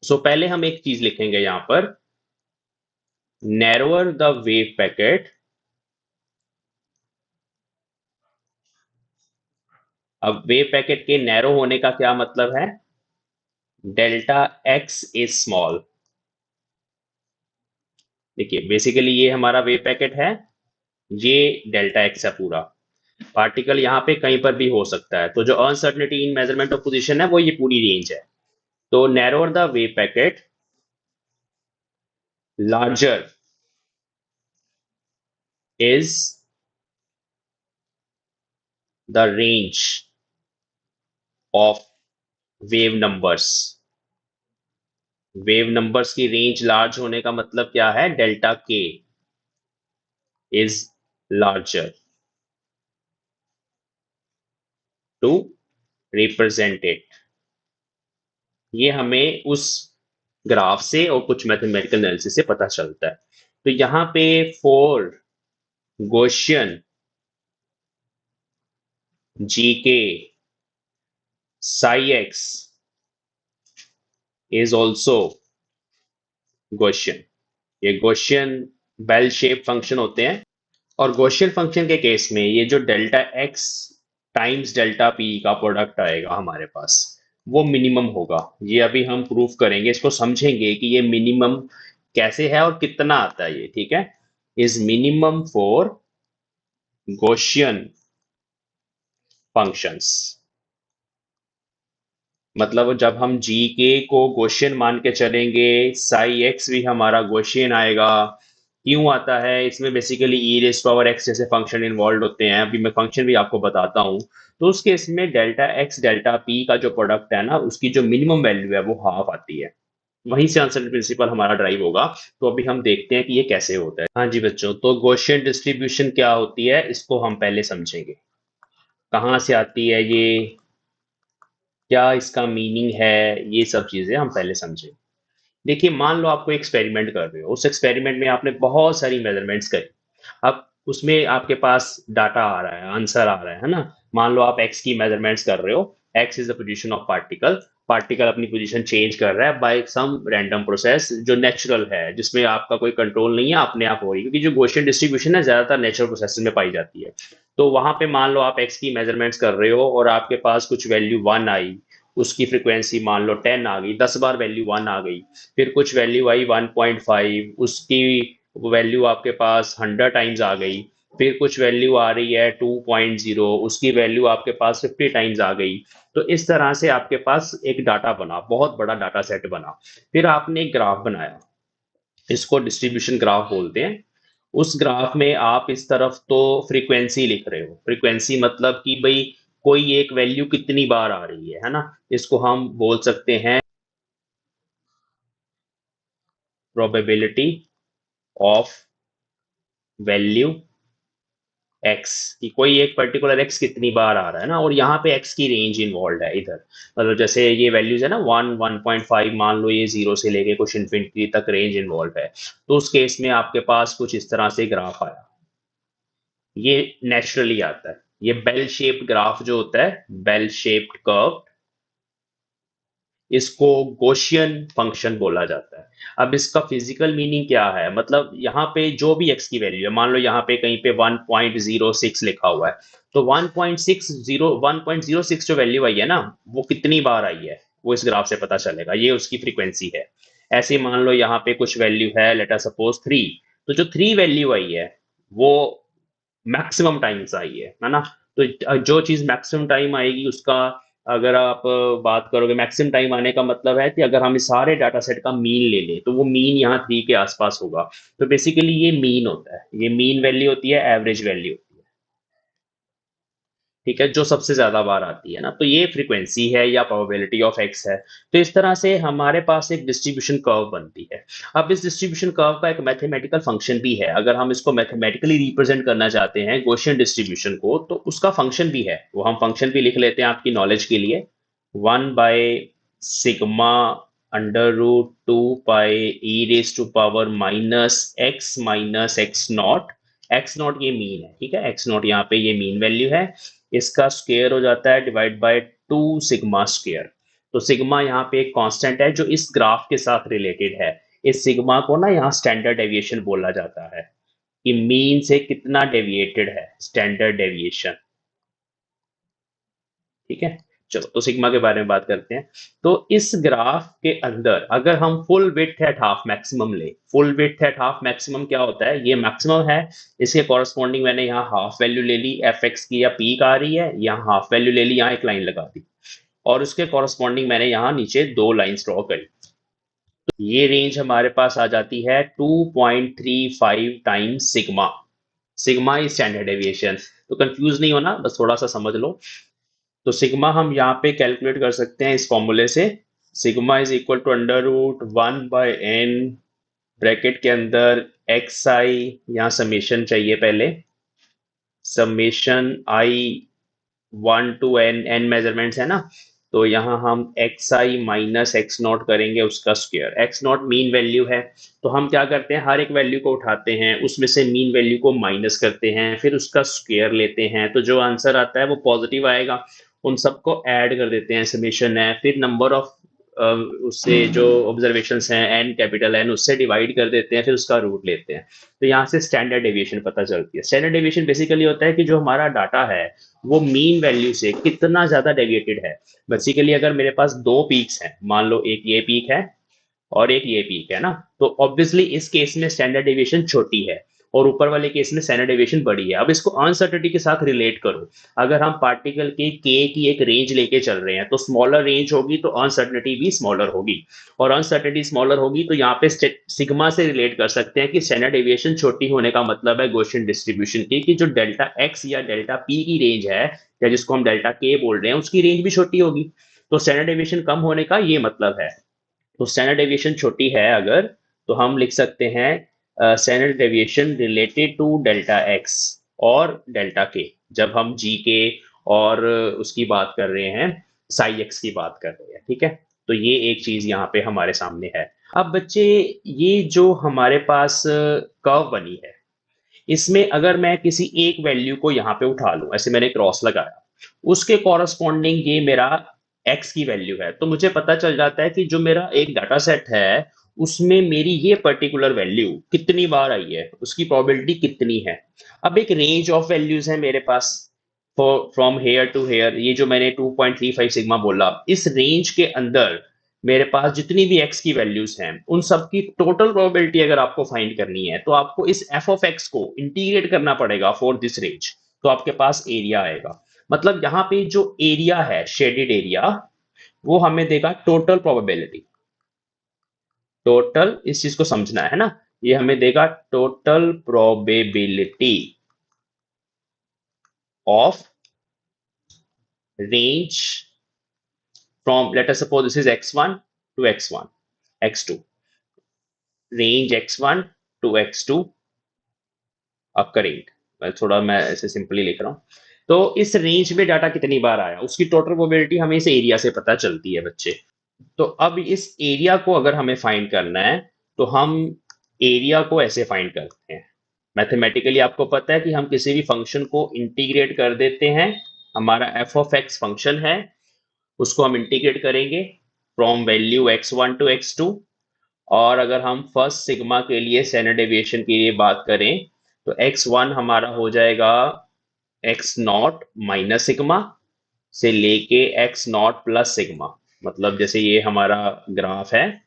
सो पहले हम एक चीज लिखेंगे यहां पर, नैरोअर द वेव पैकेट। अब वेव पैकेट के नैरो होने का क्या मतलब है, डेल्टा एक्स इज स्मॉल। देखिए बेसिकली ये हमारा वेव पैकेट है, ये डेल्टा एक्स है पूरा। पार्टिकल यहाँ पे कहीं पर भी हो सकता है, तो जो uncertainty in measurement of position है वो ये पूरी रेंज है। तो narrower the wave packet, larger is the range of wave numbers. Wave numbers की रेंज लार्ज होने का मतलब क्या है, delta k is larger to represent it. ये हमें उस ग्राफ से और कुछ मैथमेटिकल एनालिसिस से पता चलता है। तो यहाँ पे फॉर गॉसियन जी के Sai x is also Gaussian. ये गॉसियन बेल शेप फंक्शन होते हैं। और गॉसियन फंक्शन के केस में ये जो delta x times delta P का प्रोडक्ट आएगा हमारे पास, वो मिनिमम होगा। ये अभी हम प्रूफ करेंगे, इसको समझेंगे कि ये मिनिमम कैसे है और कितना आता है ये, ठीक है। Is minimum for Gaussian functions. मतलब जब हम जी के को गॉसियन मान के चलेंगे, साई एक्स भी हमारा गॉसियन आएगा। क्यों आता है, इसमें बेसिकली ई रेस पावर एक्स जैसे फंक्शन इन्वॉल्व होते हैं, अभी मैं फंक्शन भी आपको बताता हूँ। तो उस केस में डेल्टा एक्स डेल्टा पी का जो प्रोडक्ट है ना, उसकी जो मिनिमम वैल्यू है वो हाफ आती है। वहीं से आंसर प्रिंसिपल हमारा ड्राइव होगा। तो अभी हम देखते हैं कि ये कैसे होता है। हाँ जी बच्चों, तो गॉसियन डिस्ट्रीब्यूशन क्या होती है इसको हम पहले समझेंगे, कहाँ से आती है ये, क्या इसका मीनिंग है, ये सब चीजें हम पहले समझें। देखिए मान लो आपको एक्सपेरिमेंट कर रहे हो, उस एक्सपेरिमेंट में आपने बहुत सारी मेजरमेंट्स करी। अब उसमें आपके पास डाटा आ रहा है, आंसर आ रहा है ना। मान लो आप एक्स की मेजरमेंट्स कर रहे हो, x is the position of particle. Particle अपनी पोजीशन चेंज कर रहा है बाय सम रैंडम प्रोसेस जो नेचुरल है, जिसमें आपका कोई कंट्रोल नहीं है, अपने आप हो रही है, क्योंकि जो गॉसियन डिस्ट्रीब्यूशन है ज्यादातर नेचुरल प्रोसेस में पाई जाती है। तो वहां पे मान लो आप एक्स की मेजरमेंट्स कर रहे हो और आपके पास कुछ वैल्यू वन आई, उसकी फ्रीक्वेंसी मान लो 10 आ गई, 10 बार वैल्यू वन आ गई। फिर कुछ वैल्यू आई 1.5, उसकी वैल्यू आपके पास 100 टाइम्स आ गई। फिर कुछ वैल्यू आ रही है 2.0, उसकी वैल्यू आपके पास 50 टाइम्स आ गई। तो इस तरह से आपके पास एक डाटा बना, बहुत बड़ा डाटा सेट बना। फिर आपने एक ग्राफ बनाया, इसको डिस्ट्रीब्यूशन ग्राफ बोलते हैं। उस ग्राफ में आप इस तरफ तो फ्रीक्वेंसी लिख रहे हो, फ्रीक्वेंसी मतलब कि भाई कोई एक वैल्यू कितनी बार आ रही है ना। इसको हम बोल सकते हैं प्रोबेबिलिटी ऑफ वैल्यू एक्स, कि कोई एक पर्टिकुलर एक्स कितनी बार आ रहा है ना, और यहाँ पे एक्स की रेंज इन्वॉल्व है इधर। मतलब जैसे ये वैल्यूज है ना 1, 1.5, मान लो ये जीरो से लेके कुछ इन्फिनिटी तक रेंज इन्वॉल्व है। तो उस केस में आपके पास कुछ इस तरह से ग्राफ आया, ये नेचुरली आता है। ये बेल शेप्ड ग्राफ जो होता है, बेल शेप्ड कर्व, इसको गॉसियन फंक्शन बोला जाता है। अब इसका फिजिकल मीनिंग क्या है, मतलब यहाँ पे जो भी x की वैल्यू है, मान लो यहाँ पे कहीं पे 1.06 लिखा हुआ है, तो 1.6 जो वैल्यू आई है ना, वो कितनी बार आई है वो इस ग्राफ से पता चलेगा, ये उसकी फ्रीक्वेंसी है। ऐसे ही मान लो यहाँ पे कुछ वैल्यू है, लेट अस सपोज 3, तो जो 3 वैल्यू आई है वो मैक्सिमम टाइम्स आई है ना। तो जो चीज मैक्सिमम टाइम आएगी उसका, अगर आप बात करोगे मैक्सिमम टाइम आने का मतलब है कि अगर हम इस सारे डाटा सेट का मीन ले लें तो वो मीन यहाँ 3 के आसपास होगा। तो बेसिकली ये मीन होता है, ये मीन वैल्यू होती है, एवरेज वैल्यू होती है, ठीक है, जो सबसे ज्यादा बार आती है ना, तो ये फ्रीक्वेंसी है या प्रोबेबिलिटी ऑफ एक्स है। तो इस तरह से हमारे पास एक डिस्ट्रीब्यूशन कर्व बनती है। अब इस डिस्ट्रीब्यूशन कर्व का एक मैथमेटिकल फंक्शन भी है, अगर हम इसको मैथमेटिकली रिप्रेजेंट करना चाहते हैं गॉसियन डिस्ट्रीब्यूशन को, तो उसका फंक्शन भी है, वो हम फंक्शन भी लिख लेते हैं आपकी नॉलेज के लिए। 1/सिग्मा under root 2 pi e raise to power minus x not. X not ये मीन है, ठीक है, एक्स नॉट यहाँ पे ये मीन वैल्यू है। इसका स्क्वायर हो जाता है डिवाइड बाय 2 सिग्मा स्क्वायर। तो सिग्मा यहाँ पे एक कांस्टेंट है जो इस ग्राफ के साथ रिलेटेड है। इस सिग्मा को ना यहाँ स्टैंडर्ड डेविएशन बोला जाता है, कि मीन से कितना डेविएटेड है, स्टैंडर्ड डेविएशन, ठीक है। चलो तो सिग्मा के बारे में बात करते हैं। तो इस ग्राफ के अंदर अगर हम full width at half maximum ले, full width at half maximum क्या होता है, ये मैक्सिमम है, इसके कॉरस्पॉन्डिंग मैंने यहाँ हाफ वैल्यू ले ली, एफ एक्स की या पीक आ रही है, यहाँ हाफ वैल्यू ले ली, यहाँ एक लाइन लगा दी, और उसके कॉरस्पॉन्डिंग मैंने यहाँ नीचे 2 लाइन्स ड्रॉ करी। तो ये रेंज हमारे पास आ जाती है 2.35 times sigma. Sigma is standard deviation. तो कंफ्यूज नहीं होना, बस थोड़ा सा समझ लो। तो सिग्मा हम यहाँ पे कैलकुलेट कर सकते हैं इस फॉर्मूले से। Sigma is equal to under root 1/n, bracket के अंदर एक्स आई, यहाँ समेशन चाहिए पहले, summation i 1 to n, n measurements है ना, तो यहाँ हम x i minus x naught करेंगे उसका square. X naught mean value है, तो हम क्या करते हैं, हर एक वैल्यू को उठाते हैं, उसमें से मीन वैल्यू को माइनस करते हैं, फिर उसका स्क्वायर लेते हैं, तो जो आंसर आता है वो पॉजिटिव आएगा। उन सबको ऐड कर देते हैं, समेशन है, फिर नंबर ऑफ उससे जो ऑब्जर्वेशंस हैं एन कैपिटल एन, उससे डिवाइड कर देते हैं, फिर उसका रूट लेते हैं। तो यहाँ से स्टैंडर्ड डेविएशन पता चलती है। स्टैंडर्ड डेविएशन बेसिकली होता है कि जो हमारा डाटा है वो मीन वैल्यू से कितना ज्यादा डेविएटेड है। बेसिकली अगर मेरे पास 2 पीक्स हैं, मान लो एक ये पीक है और एक ये पीक है ना, तो ऑब्वियसली इस केस में स्टैंडर्ड डेविएशन छोटी है और ऊपर वाले केस में स्टैंडर्ड डेविएशन बड़ी है। अब इसको अनसर्टेनिटी के साथ रिलेट करो, अगर हम पार्टिकल के के की एक रेंज लेके चल रहे हैं तो स्मॉलर रेंज होगी तो अनसर्टेनिटी भी स्मॉलर होगी, और अनसर्टेनिटी स्मॉलर होगी तो यहाँ पे सिग्मा से रिलेट कर सकते हैं कि स्टैंडर्ड डेविएशन छोटी होने का मतलब है गॉसियन डिस्ट्रीब्यूशन की, कि जो डेल्टा एक्स या डेल्टा पी की रेंज है, या जिसको हम डेल्टा के बोल रहे हैं, उसकी रेंज भी छोटी होगी। तो स्टैंडर्ड डेविएशन कम होने का ये मतलब है। तो स्टैंडर्ड डेविएशन छोटी है अगर, तो हम लिख सकते हैं standard deviation related to delta x और डेल्टा के, जब हम जी के और उसकी बात कर रहे हैं, साई एक्स की बात कर रहे हैं, ठीक है। तो ये एक चीज यहाँ पे हमारे सामने है। अब बच्चे, ये जो हमारे पास कर्व बनी है, इसमें अगर मैं किसी एक वैल्यू को यहाँ पे उठा लूं, ऐसे मैंने क्रॉस लगाया, उसके कॉरस्पॉन्डिंग ये मेरा एक्स की वैल्यू है, तो मुझे पता चल जाता है कि जो मेरा एक डाटा सेट है उसमें मेरी ये पर्टिकुलर वैल्यू कितनी बार आई है, उसकी प्रोबेबिलिटी कितनी है। अब एक रेंज ऑफ वैल्यूज है मेरे पास, फ्रॉम हेयर टू हेयर, ये जो मैंने 2.35 सिग्मा बोला, इस रेंज के अंदर मेरे पास जितनी भी x की वैल्यूज हैं उन सब की टोटल प्रोबेबिलिटी अगर आपको फाइंड करनी है, तो आपको इस f ऑफ x को इंटीग्रेट करना पड़ेगा फॉर दिस रेंज, तो आपके पास एरिया आएगा। मतलब यहाँ पे जो एरिया है, शेडेड एरिया, वो हमें देगा टोटल प्रोबेबिलिटी। टोटल, इस चीज को समझना है ना, ये हमें देगा total probability of range from, let us suppose this is x1 to x1, x2, range x1 to x2 occurring, मैं ऐसे सिंपली लिख रहा हूँ। तो इस रेंज में डाटा कितनी बार आया, उसकी टोटल प्रोबेबिलिटी हमें इस एरिया से पता चलती है बच्चे। तो अब इस एरिया को अगर हमें फाइंड करना है, तो हम एरिया को ऐसे फाइंड करते हैं मैथमेटिकली। आपको पता है कि हम किसी भी फंक्शन को इंटीग्रेट कर देते हैं, हमारा एफ ऑफ एक्स फंक्शन है, उसको हम इंटीग्रेट करेंगे, from value x1 to x2। और अगर हम फर्स्ट सिग्मा के लिए स्टैंडर्ड डेविएशन के लिए बात करें तो x1 हमारा हो जाएगा x नॉट माइनस सिग्मा से लेके x नॉट प्लस सिग्मा। मतलब जैसे ये हमारा ग्राफ है,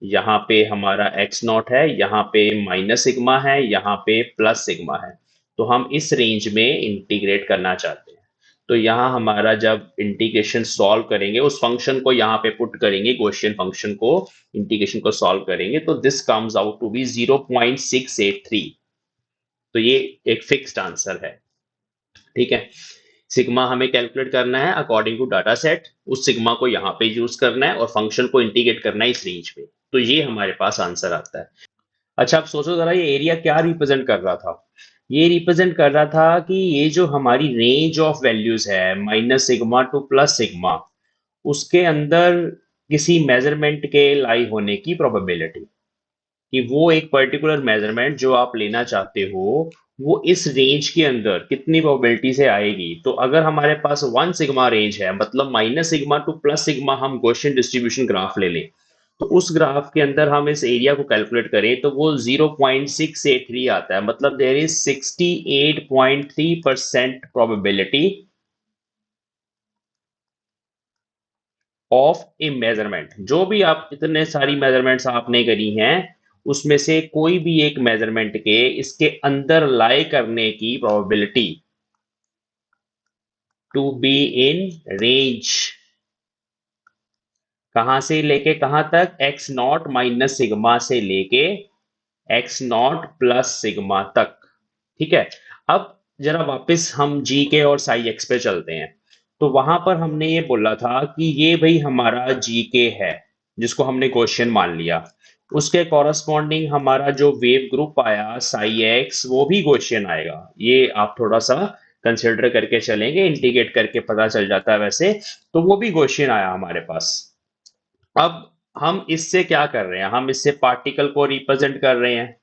यहाँ पे हमारा x नॉट है, यहाँ पे माइनस सिग्मा है, यहाँ पे प्लस सिग्मा है। तो हम इस रेंज में इंटीग्रेट करना चाहते हैं। तो यहाँ हमारा जब इंटीग्रेशन सॉल्व करेंगे, उस फंक्शन को यहाँ पे पुट करेंगे, गॉसियन फंक्शन को इंटीग्रेशन को सॉल्व करेंगे, तो this comes out to be 0.683। तो ये एक फिक्स्ड आंसर है। ठीक है, सिग्मा हमें कैलकुलेट करना है अकॉर्डिंग टू डाटा सेट, उस सिग्मा को यहाँ पे यूज करना है और फंक्शन को इंटीग्रेट करना है इस रेंज पे। तो ये हमारे पास आंसर आता है। अच्छा, आप सोचो जरा, ये एरिया क्या रिप्रेजेंट कर रहा था? ये रिप्रेजेंट कर रहा था कि ये जो हमारी रेंज ऑफ वैल्यूज है minus sigma two plus sigma, उसके अंदर किसी मेजरमेंट के लाई होने की प्रोबेबिलिटी, कि वो एक पर्टिकुलर मेजरमेंट जो आप लेना चाहते हो वो इस रेंज के अंदर कितनी प्रोबेबिलिटी से आएगी। तो अगर हमारे पास 1 सिग्मा रेंज है, मतलब minus sigma two plus sigma हम गॉसियन डिस्ट्रीब्यूशन ग्राफ ले लें, तो उस ग्राफ के अंदर हम इस एरिया को कैलकुलेट करें तो वो 0.683 आता है। मतलब there is 68.3% probability of a measurement. जो भी आप इतने सारी मेजरमेंट्स आपने करी हैं, उसमें से कोई भी एक मेजरमेंट के इसके अंदर लाई करने की probability to be in range, कहां से लेके कहां तक, एक्स नॉट माइनस सिग्मा से लेके एक्स नॉट प्लस सिग्मा तक। ठीक है, अब जरा वापस हम जी के और साई एक्स पे चलते हैं। तो वहां पर हमने ये बोला था कि ये भाई हमारा जी के है, जिसको हमने क्वेश्चन मान लिया। उसके कॉरस्पॉन्डिंग हमारा जो वेव ग्रुप आया साई एक्स, वो भी क्वेश्चन आएगा। ये आप थोड़ा सा कंसिडर करके चलेंगे, इंटीग्रेट करके पता चल जाता है वैसे। तो वो भी क्वेश्चन आया हमारे पास। अब हम इससे क्या कर रहे हैं, हम इससे पार्टिकल को रिप्रेजेंट कर रहे हैं।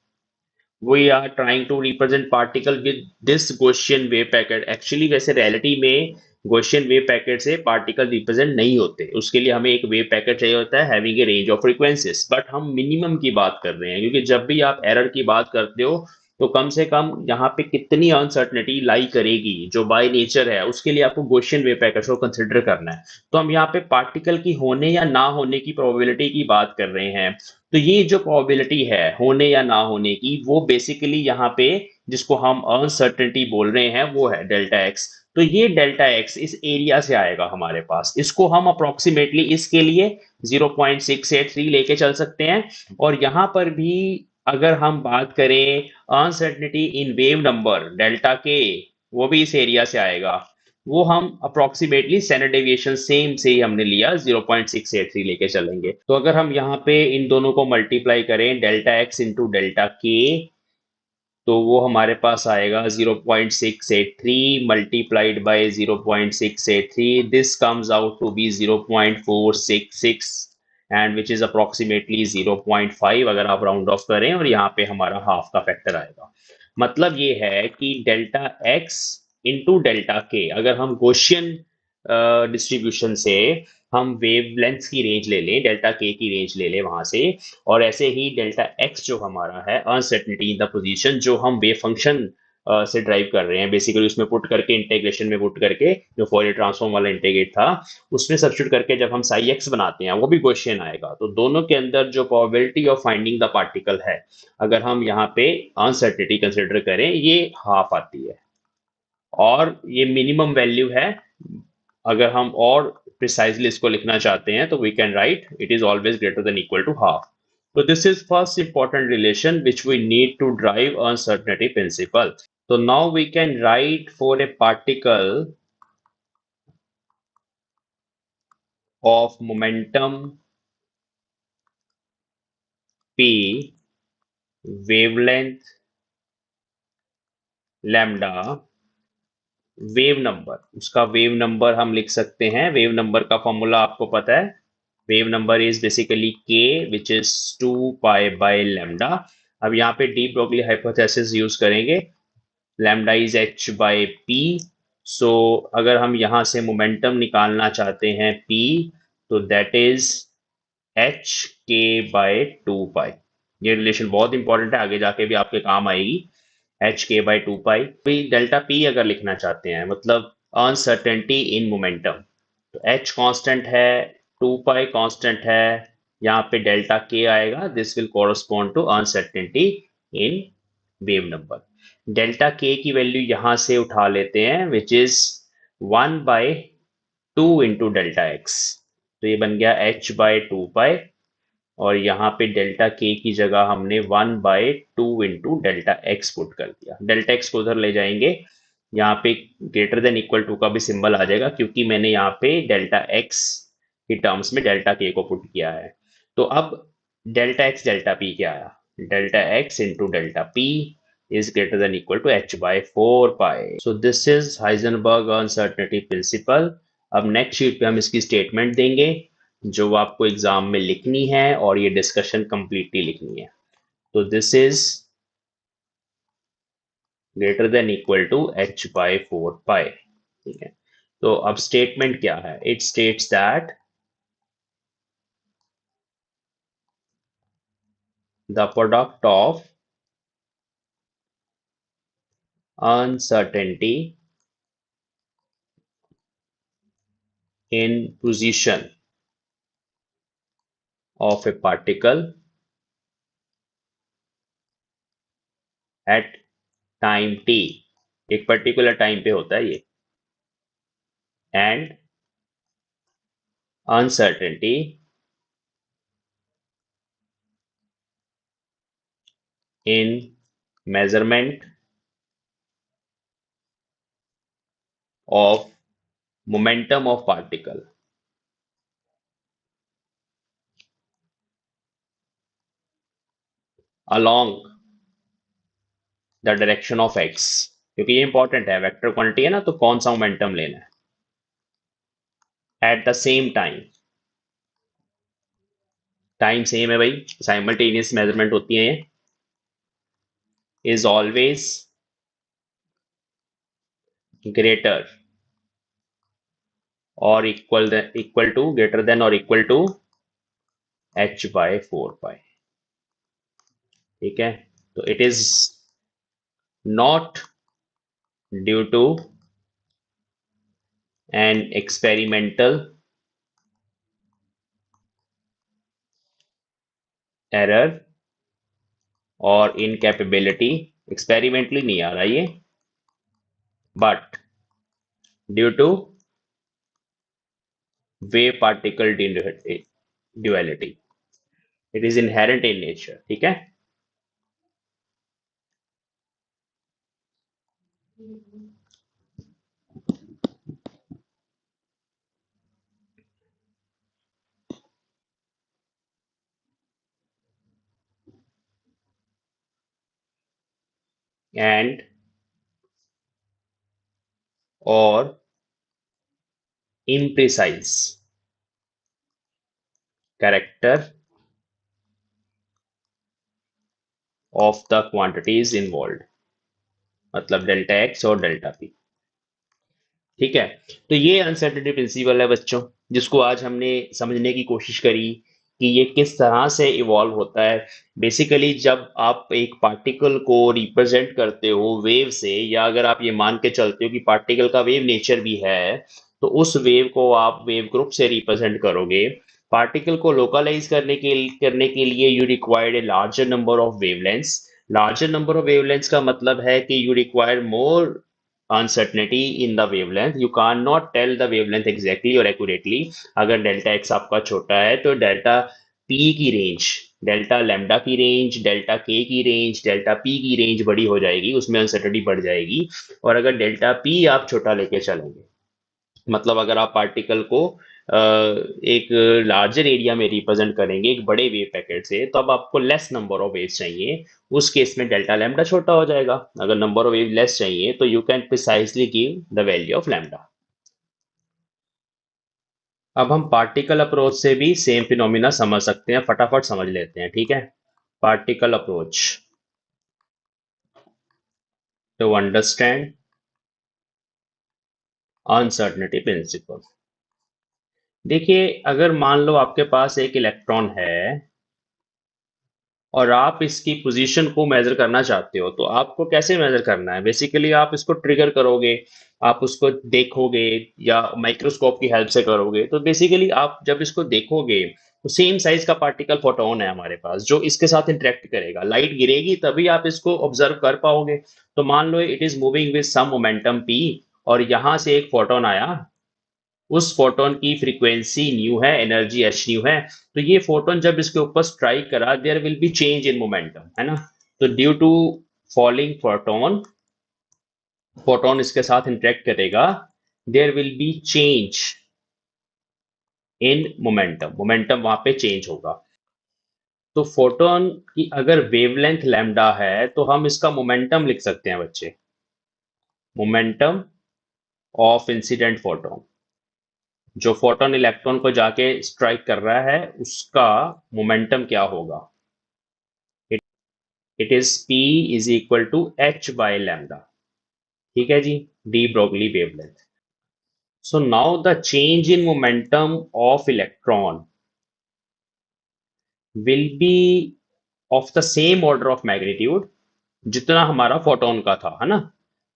We are trying to represent particle with this Gaussian wave packet. Actually वैसे रियलिटी में गॉसियन वेव पैकेट से पार्टिकल रिप्रेजेंट नहीं होते, उसके लिए हमें एक वेव पैकेट चाहिए होता है having a range of frequencies. But हम मिनिमम की बात कर रहे हैं, क्योंकि जब भी आप एरर की बात करते हो तो कम से कम यहाँ पे कितनी अनसर्टनिटी लाई करेगी जो बाय नेचर है, उसके लिए आपको गॉसियन वेव पैकेट को कंसिडर करना है। तो हम यहाँ पे पार्टिकल की होने या ना होने की प्रोबेबिलिटी की बात कर रहे हैं। तो ये जो प्रोबेबिलिटी है होने या ना होने की, वो बेसिकली यहाँ पे जिसको हम अनसर्टेनिटी बोल रहे हैं वो है डेल्टा एक्स। तो ये डेल्टा एक्स इस एरिया से आएगा हमारे पास, इसको हम अप्रोक्सीमेटली इसके लिए 0.683 लेके चल सकते हैं। और यहाँ पर भी अगर हम बात करें uncertainty in wave number delta के, वो भी इस एरिया से आएगा। वो हम अप्रोक्सीमेटली स्टैंडर्ड डेविएशन सेम से ही हमने लिया, 0.683 लेके चलेंगे। तो अगर हम यहाँ पे इन दोनों को मल्टीप्लाई करें, डेल्टा एक्स इंटू डेल्टा के, तो वो हमारे पास आएगा 0.683 multiplied by 0.683। This comes out to be 0.466 and which is approximately 0.5 अगर आप राउंड ऑफ करें, और यहाँ पे हमारा हाफ का फैक्टर आएगा। मतलब ये है कि डेल्टा एक्स इंटू डेल्टा के, अगर हम गॉसियन डिस्ट्रीब्यूशन से हम वेवलेंथ की रेंज ले लें, डेल्टा के की रेंज ले लें वहां से, और ऐसे ही डेल्टा एक्स जो हमारा है अनसर्टेनिटी इन द पोजीशन, जो हम वेव फंक्शन से ड्राइव कर रहे हैं बेसिकली, उसमें पुट करके इंटीग्रेशन में पुट करके, जो फॉरियर ट्रांसफॉर्म वाला इंटीग्रेट था उसमें सब्स्टिट्यूट करके जब हम साई एक्स बनाते हैं, वो भी क्वेश्चन आएगा। तो दोनों के अंदर जो probability of finding the particle है, अगर हम यहाँ पे अनसर्टेनिटी कंसिडर करें, ये हाफ आती है। और ये मिनिमम वैल्यू है। अगर हम और प्रिसाइजली इसको लिखना चाहते हैं तो we can write it is always greater than equal to half. So this is first important relation which we need to drive uncertainty principle. So now we can write for a particle of momentum p, wavelength lambda, wave number, उसका wave number हम लिख सकते हैं। Wave number का formula आपको पता है, wave number is basically k which is 2 pi by lambda. अब यहाँ पे डी ब्रोगली हाइपोथेसिस यूज करेंगे, lambda is h by p. So अगर हम यहाँ से मोमेंटम निकालना चाहते हैं p, तो दैट इज एच के बाय 2 पाई। ये रिलेशन बहुत इंपॉर्टेंट है, आगे जाके भी आपके काम आएगी। एच के बाय 2 पाई। भाई डेल्टा पी अगर लिखना चाहते हैं, मतलब अनसर्टेनिटी इन मोमेंटम, तो एच कांस्टेंट है, 2 पाई कांस्टेंट है, यहाँ पे डेल्टा के आएगा। This will correspond to uncertainty in wave number. Delta k की वैल्यू यहां से उठा लेते हैं, विच इज 1/2 × डेल्टा एक्स। तो ये बन गया h/2 पाई, और यहाँ पे डेल्टा के की जगह हमने 1/2 × डेल्टा एक्स पुट कर दिया। डेल्टा एक्स को उधर ले जाएंगे, यहाँ पे ग्रेटर देन इक्वल टू का भी सिंबल आ जाएगा, क्योंकि मैंने यहाँ पे डेल्टा एक्स की टर्म्स में डेल्टा के को पुट किया है। तो अब डेल्टा एक्स डेल्टा पी क्या आया? Delta x into delta P is greater than equal to h/4 pi. So this is Heisenberg uncertainty principle। अब नेक्स्ट शीट पे हम इसकी स्टेटमेंट देंगे, जो आपको एग्जाम में लिखनी है, और ये डिस्कशन कंप्लीटली लिखनी है। तो this is greater than equal to h/4 pi. ठीक है, तो अब स्टेटमेंट क्या है? It states that the product of uncertainty in position of a particle at time t, एक पर्टिकुलर टाइम पे होता है ये, and uncertainty in measurement of momentum of particle along the direction of x। क्योंकि ये important है, vector quantity है ना, तो कौन सा मोमेंटम लेना है at the same time. Time same है भाई, साइमल्टेनियस मेजरमेंट होती है ये। इज ऑलवेज ग्रेटर और इक्वल टू ग्रेटर देन और इक्वल टू h/4 पाई। ठीक है, तो it is not due to an experimental error और इनकैपेबिलिटी। एक्सपेरिमेंटली नहीं आ रहा ये, but due to wave particle duality, it is inherent in nature। ठीक है, एंड और imprecise character of the quantities involved, मतलब डेल्टा एक्स और डेल्टा पी। ठीक है, तो ये अनसर्टेनिटी प्रिंसिपल है बच्चों, जिसको आज हमने समझने की कोशिश करी कि ये किस तरह से इवॉल्व होता है। बेसिकली जब आप एक पार्टिकल को रिप्रेजेंट करते हो वेव से, या अगर आप ये मान के चलते हो कि पार्टिकल का वेव नेचर भी है, तो उस वेव को आप वेव ग्रुप से रिप्रेजेंट करोगे। पार्टिकल को लोकलाइज करने के लिए you required a larger number of wavelengths. Larger number of wavelengths का मतलब है कि you require more uncertainty in the wavelength। you cannot tell the wavelength exactly or accurately। अगर डेल्टा एक्स आपका छोटा है, तो डेल्टा पी की रेंज, डेल्टा लैम्डा की रेंज, डेल्टा के की रेंज, डेल्टा पी की रेंज बड़ी हो जाएगी, उसमें अनसर्टेनिटी बढ़ जाएगी। और अगर डेल्टा पी आप छोटा लेके चलेंगे, मतलब अगर आप पार्टिकल को एक लार्जर एरिया में रिप्रेजेंट करेंगे एक बड़े वेव पैकेट से, तो अब आपको लेस नंबर ऑफ वेव्स चाहिए। उस केस में डेल्टा लैम्डा छोटा हो जाएगा। अगर नंबर ऑफ वेव लेस चाहिए, तो you can precisely give the value of lambda. अब हम पार्टिकल अप्रोच से भी सेम फिनोमिना समझ सकते हैं, फटाफट समझ लेते हैं। ठीक है, particle approach to understand uncertainty principle. देखिए, अगर मान लो आपके पास एक इलेक्ट्रॉन है और आप इसकी पोजीशन को मेजर करना चाहते हो, तो आपको कैसे मेजर करना है? बेसिकली आप इसको ट्रिगर करोगे, आप उसको देखोगे या माइक्रोस्कोप की हेल्प से करोगे। तो बेसिकली आप जब इसको देखोगे, तो सेम साइज का पार्टिकल फोटोन है हमारे पास जो इसके साथ इंटरेक्ट करेगा। लाइट गिरेगी तभी आप इसको ऑब्जर्व कर पाओगे। तो मान लो it is moving with some momentum p, और यहाँ से एक फोटोन आया, उस फोटोन की फ्रीक्वेंसी न्यू है, एनर्जी एच न्यू है। तो ये फोटोन जब इसके ऊपर स्ट्राइक करा, there will be change in momentum, है ना? तो due to falling photon, photon इसके साथ इंटरेक्ट करेगा, there will be change in momentum, momentum वहां पे चेंज होगा। तो फोटोन की अगर वेवलेंथ लैम्डा है तो हम इसका मोमेंटम लिख सकते हैं बच्चे, मोमेंटम ऑफ इंसिडेंट फोटोन। जो फोटोन इलेक्ट्रॉन को जाके स्ट्राइक कर रहा है उसका मोमेंटम क्या होगा? It is p is equal to h by lambda. ठीक है जी, de Broglie wavelength. So now the change in momentum of electron will be of the same order of magnitude जितना हमारा फोटोन का था, है ना?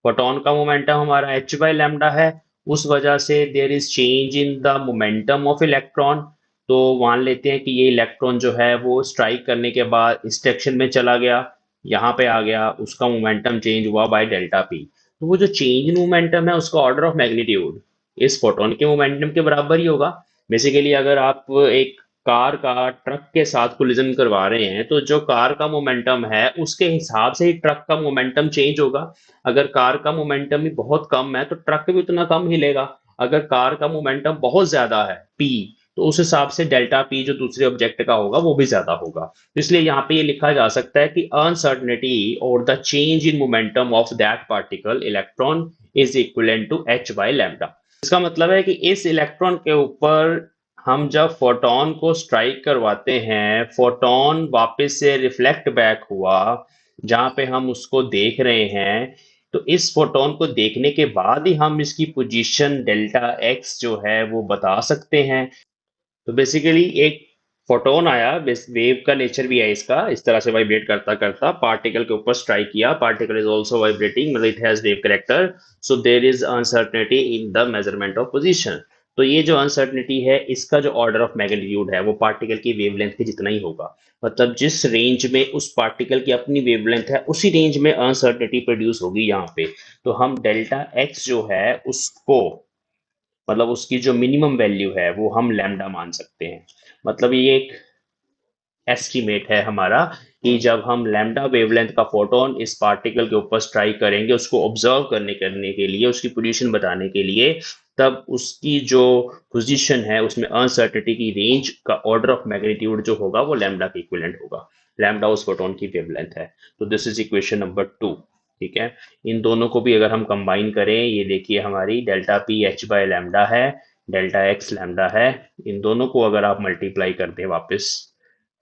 फोटोन का मोमेंटम हमारा h बाय लैम्डा है, उस वजह से there is change in the momentum of electron. तो मान लेते हैं कि ये इलेक्ट्रॉन जो है वो स्ट्राइक करने के बाद इस डायरेक्शन में चला गया, यहाँ पे आ गया, उसका मोमेंटम चेंज हुआ बाय डेल्टा पी। तो वो जो चेंज इन मोमेंटम है उसका ऑर्डर ऑफ मैग्नीट्यूड इस फोटोन के मोमेंटम के बराबर ही होगा। बेसिकली अगर आप एक कार का ट्रक के साथ कोलिजन करवा रहे हैं, तो जो कार का मोमेंटम है उसके हिसाब से ही ट्रक का मोमेंटम चेंज होगा। अगर कार का मोमेंटम ही बहुत कम है तो ट्रक भी उतना कम हिलेगा। अगर कार का मोमेंटम बहुत ज्यादा है p, तो उस हिसाब से डेल्टा p जो दूसरे ऑब्जेक्ट का होगा वो भी ज्यादा होगा। तो इसलिए यहाँ पे ये लिखा जा सकता है कि अनसर्टनिटी और the change in momentum of that particle electron is equivalent to h by lambda. इसका मतलब है कि इस इलेक्ट्रॉन के ऊपर हम जब फोटोन को स्ट्राइक करवाते हैं, फोटोन वापस से रिफ्लेक्ट बैक हुआ जहां पे हम उसको देख रहे हैं। तो इस फोटोन को देखने के बाद ही हम इसकी पोजीशन डेल्टा एक्स जो है वो बता सकते हैं। तो बेसिकली एक फोटोन आया, वेव का नेचर भी है इसका, इस तरह से वाइब्रेट करता करता पार्टिकल के ऊपर स्ट्राइक किया, पार्टिकल इज आल्सो वाइब्रेटिंग, मतलब it has wave character. So there is uncertainty in the measurement of position. तो ये जो अनसर्टेनिटी है इसका जो ऑर्डर ऑफ मैग्नीट्यूड है वो पार्टिकल की वेवलेंथ के जितना ही होगा। मतलब जिस रेंज में उस पार्टिकल की अपनी वेवलेंथ है उसी रेंज में अनसर्टेनिटी प्रोड्यूस होगी यहाँ पे। तो हम डेल्टा एक्स जो है उसको, मतलब उसकी जो मिनिमम वैल्यू है वो हम लैम्डा मान सकते हैं। मतलब ये एक एस्टिमेट है हमारा कि जब हम लैम्डा वेवलेंथ का फोटोन इस पार्टिकल के ऊपर स्ट्राइक करेंगे उसको ऑब्जर्व करने के लिए, उसकी पोजीशन बताने के लिए, तब उसकी जो पोजीशन है उसमें अनसर्टेनिटी की रेंज का ऑर्डर ऑफ मैग्नीट्यूड जो होगा वो लैम्डा के इक्विवेलेंट होगा। लैम्डा उस फोटोन की वेवलेंथ है। तो दिस इज इक्वेशन नंबर 2। ठीक है, इन दोनों को भी अगर हम कंबाइन करें, ये देखिए हमारी delta P H by lambda है, डेल्टा एक्स लैम्डा है। इन दोनों को अगर आप मल्टीप्लाई कर दें वापस,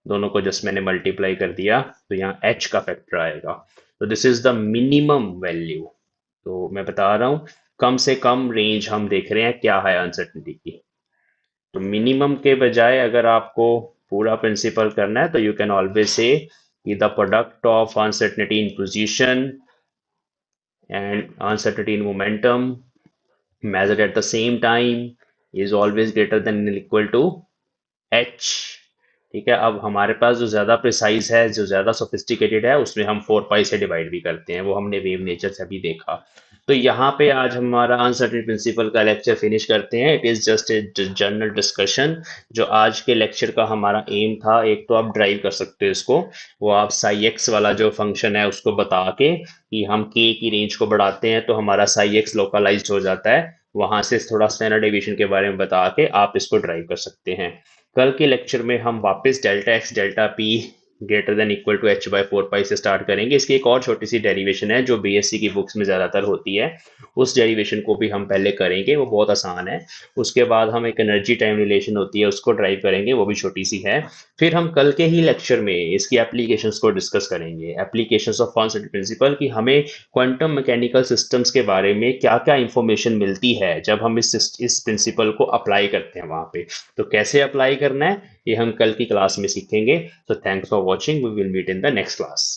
दोनों को जस्ट मैंने मल्टीप्लाई कर दिया तो यहाँ h का फैक्टर आएगा। तो this is the minimum value. तो मैं बता रहा हूँ कम से कम रेंज हम देख रहे हैं क्या है अनसर्टेनिटी की। तो मिनिमम के बजाय अगर आपको पूरा प्रिंसिपल करना है तो यू कैन ऑलवेज से कि the product of uncertainty in position and uncertainty in momentum measured at the same time is always greater than or equal to h। ठीक है, अब हमारे पास जो ज्यादा प्रिसाइज है, जो ज्यादा सोफिस्टिकेटेड है, उसमें हम 4 पाई से डिवाइड भी करते हैं, वो हमने वेव नेचर से अभी देखा। तो यहाँ पे आज हमारा अनसर्टेन प्रिंसिपल का लेक्चर फिनिश करते हैं। It is just a general discussion. जो आज के लेक्चर का हमारा एम था, एक तो आप ड्राइव कर सकते हो इसको, वो आप साई एक्स वाला जो फंक्शन है उसको बता के कि हम के की रेंज को बढ़ाते हैं तो हमारा साई एक्स लोकलाइज्ड हो जाता है, वहां से थोड़ा स्टैंडर्ड डेविएशन के बारे में बता के आप इसको ड्राइव कर सकते हैं। कल के लेक्चर में हम वापस delta x delta p greater than equal to h by four pi से स्टार्ट करेंगे। इसकी एक और छोटी सी डेरिवेशन है जो बीएससी की बुक्स में ज़्यादातर होती है, उस डेरिवेशन को भी हम पहले करेंगे, वो बहुत आसान है। उसके बाद हम एक एनर्जी टाइम रिलेशन होती है उसको ड्राइव करेंगे, वो भी छोटी सी है। फिर हम कल के ही लेक्चर में इसकी एप्लीकेशंस को डिस्कस करेंगे, एप्लीकेशंस ऑफ कॉन्सेप्ट प्रिंसिपल, कि हमें क्वांटम मैकेनिकल सिस्टम्स के बारे में क्या क्या इंफॉर्मेशन मिलती है जब हम इस प्रिंसिपल को अप्लाई करते हैं वहाँ पे। तो कैसे अप्लाई करना है ये हम कल की क्लास में सीखेंगे। So thanks for watching. We will meet in the next class.